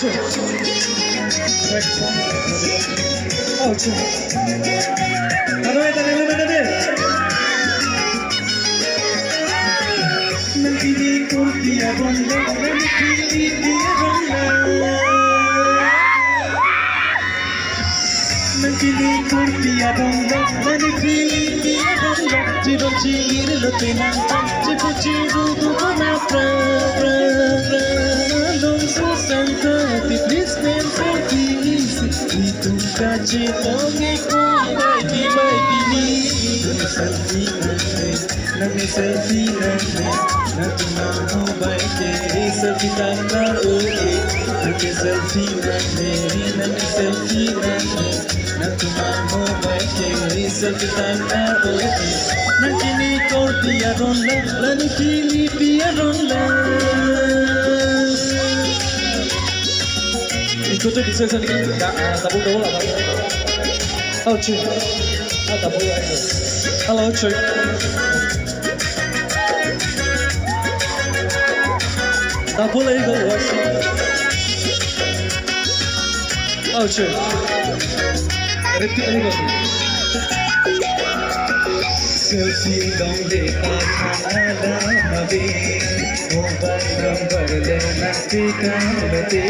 true. Oh, true. Nandini kurtiya bonda, nandini diya bonda. Nandini kurtiya bonda, nandini diya bonda. Jiro jiro tina, jiro jiro na pra. Don't so santa, please stand for peace. Itu kaje toge ko, baby. Nami selfie nami, natuna mobile ke selfie tana oye. Nami selfie nami, natuna mobile ke selfie tana oye. Nandini kortiya ronda, lani kili piya ronda. Ikut tu bisa sedikit, tak boleh lah. Oh cuy, tak boleh. Hello cuy. Tak boleh ikut wasi. Oh cuy. Repeat lagi kau. Selfie dong leta khana habe, mobile number lena tikante.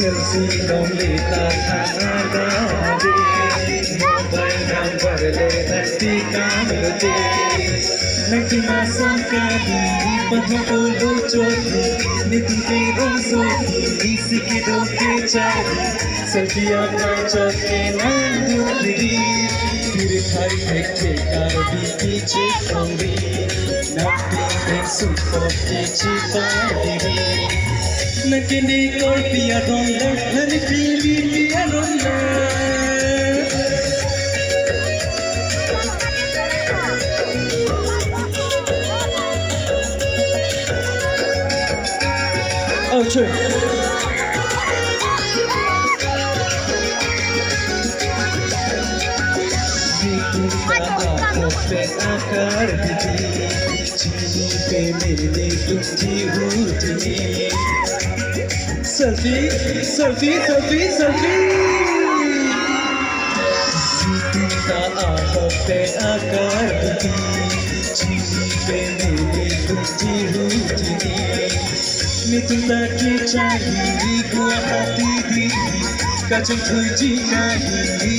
Selfie dong leta khana habe, mobile number lena tikante. Nagtina sangkadi patholo choti, nitunke rosoti, isiki doke chari, selfie apna choke na duri. Pure thai ekhe kar biche kongi, napi super piche padi. Nagini kortiya ronda, nani pili piya ronda. Oh, true. पे आकार दी, चीनी पे मेरे तुझी हुई। Selfie selfie selfie selfie. Sita आँखों पे आकार दी, चीनी पे मेरे तुझी हुई। नितुला की चाहिए गुआहाटी दी, कचन तुझी नहीं।